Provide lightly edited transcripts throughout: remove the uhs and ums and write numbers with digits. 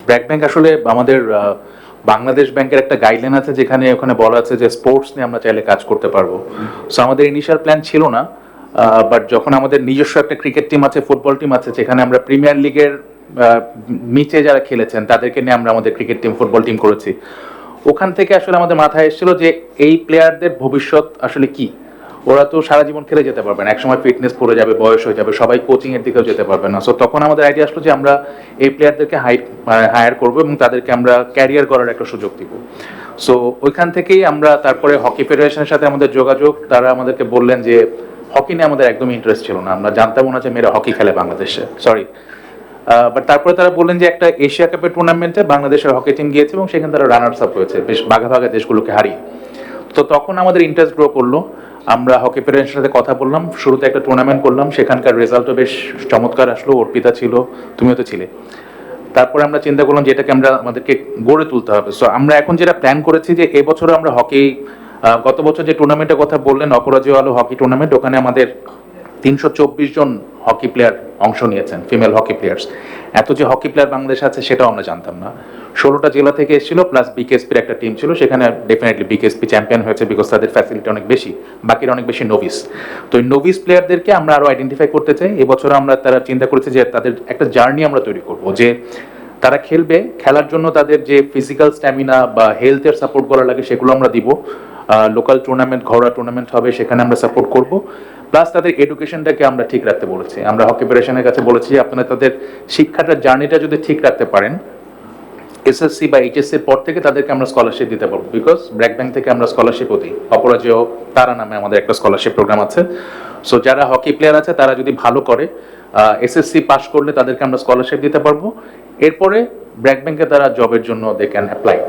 BRAC bank আসলে আমাদের বাংলাদেশ ব্যাংকের একটা গাইডলাইন আছে, যেখানে ওখানে বলা আছে যে স্পোর্টস নিয়ে আমরা চাইলে কাজ করতে পারবো। সো আমাদের ইনিশিয়াল প্ল্যান ছিল না, বাট যখন আমাদের নিজস্ব একটা ক্রিকেট টিম আছে, ফুটবল টিম আছে, যেখানে আমরা প্রিমিয়ার লিগের নিচে যারা খেলেছেন তাদেরকে নিয়ে আমরা আমাদের ক্রিকেট টিম, ফুটবল টিম করেছি। ওখান থেকে আসলে আমাদের মাথায় এসেছিল যে এই প্লেয়ারদের ভবিষ্যৎ আসলে কি। ওরা তো সারা জীবন খেলে যেতে পারবে না, একসময় ফিটনেস পড়ে যাবে, বয়স হয়ে যাবে, সবাই কোচিং এর দিকেও যেতে পারবে না। সো তখন আমাদের আইডিয়া আসলো যে আমরা এই প্লেয়ারদেরকে হায়ার করবো এবং তাদেরকে আমরা ক্যারিয়ার করার একটা সুযোগ দিব। সো ওইখান থেকেই আমরা তারপরে হকি ফেডারেশনের সাথে আমাদের যোগাযোগ, তারা আমাদেরকে বললেন যে হকি নিয়ে আমাদের একদমই ইন্টারেস্ট ছিল না, আমরা জানতাম না যে মেয়েরা হকি খেলে বাংলাদেশে, সরি। বাট তারপরে তারা বললেন যে একটা এশিয়া কাপের টুর্নামেন্টে বাংলাদেশের হকি টিম গিয়েছে এবং সেখানে তারা রানার্স আপ হয়েছে, বেশ ভাগা ভাগা দেশগুলোকে হারিয়ে। তো তখন আমাদের ইন্টারেস্ট গ্রো করলো, আমরা হকি ফেডারেশনের সাথে কথা বললাম, শুরুতে একটা টুর্নামেন্ট করলাম, সেখানকার রেজাল্টও বেশ চমৎকার আসলো, অর্পিতা ছিল, তুমিও তো ছিলে। তারপরে আমরা চিন্তা করলাম যে এটাকে আমাদেরকে গড়ে তুলতে হবে। সো আমরা এখন যেটা প্ল্যান করেছি যে এবছরও আমরা হকি, গত বছর যে টুর্নামেন্টের কথা বললেন অপরাজেয় আলো হকি টুর্নামেন্ট, ওখানে আমাদের 324 জন হকি প্লেয়ার অংশ নিয়েছেন, ফিমেল হকি প্লেয়ার্স। এত যে হকি প্লেয়ার বাংলাদেশে আছে সেটাও আমরা জানতাম না। 16টা জেলা থেকে এসেছিল, প্লাস বিকেএসপির একটা টিম ছিল, সেখানে ডেফিনেটলি বিকেএসপি চ্যাম্পিয়ন হয়েছে, বিকজ তাদের ফ্যাসিলিটি অনেক বেশি, বাকিরা অনেক বেশি নোভিস। তো এই নোভিস প্লেয়ারদেরকে আমরা আরও আইডেন্টিফাই করতে চাই। এবছর আমরা তারা চিন্তা করেছি যে তাদের একটা জার্নি আমরা তৈরি করব, যে তারা খেলবে, খেলার জন্য তাদের যে ফিজিক্যাল স্ট্যামিনা বা হেলথের সাপোর্ট করা লাগে সেগুলো আমরা দিব। লোকাল টুর্নামেন্ট, ঘরোয়া টুর্নামেন্ট হবে, সেখানে আমরা সাপোর্ট করব। প্লাস তাদের এডুকেশনটাকে আমরা ঠিক রাখতে বলেছি। আমরা হকি ফেডারেশনের কাছে বলেছি আপনারা তাদের শিক্ষাটার জার্নিটা যদি ঠিক রাখতে পারেন, এসএসসি বা এইচএসসির পর থেকে তাদেরকে আমরা স্কলারশিপ দিতে পারবো, বিকজ ব্র্যাক ব্যাংক থেকে আমরা স্কলারশিপও দিই। অপরাজেয় তারা নামে আমাদের একটা স্কলারশিপ প্রোগ্রাম আছে। সো যারা হকি প্লেয়ার আছে তারা যদি ভালো করে এসএসসি পাস করলে তাদেরকে আমরা স্কলারশিপ দিতে পারবো। এরপরে ব্র্যাক ব্যাংকে তারা জবের জন্য দে ক্যান অ্যাপ্লাই।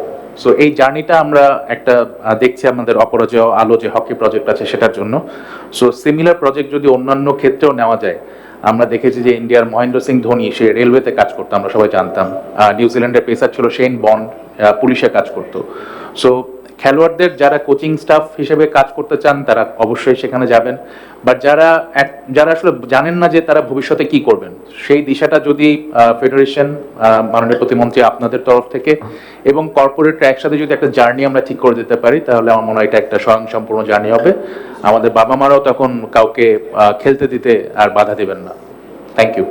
সো এই জার্নিটা আমরা একটা দেখছি আমাদের অপরাজেয় আলো যে হকি প্রজেক্ট আছে সেটার জন্য। সো সিমিলার প্রজেক্ট যদি অন্যান্য ক্ষেত্রেও নেওয়া যায়, আমরা দেখেছি যে ইন্ডিয়ার মহেন্দ্র সিং ধোনি, সে রেলওয়েতে কাজ করতো, আমরা সবাই জানতাম। নিউজিল্যান্ডের পেসার ছিল শেন বন্ড, পুলিশে কাজ করতো। সো খেলোয়াড়দের যারা কোচিং স্টাফ হিসেবে কাজ করতে চান তারা অবশ্যই সেখানে যাবেন, বাট যারা আসলে জানেন না যে তারা ভবিষ্যতে কি করবেন, সেই দিশাটা যদি ফেডারেশন, মাননীয় প্রতিমন্ত্রী আপনাদের তরফ থেকে এবং কর্পোরেটরা একসাথে যদি একটা জার্নি আমরা ঠিক করে দিতে পারি, তাহলে আমার মনে হয় এটা একটা স্বয়ংসম্পূর্ণ জার্নি হবে। আমাদের বাবা মারাও তখন কাউকে খেলতে দিতে আর বাধা দেবেন না। Thank you.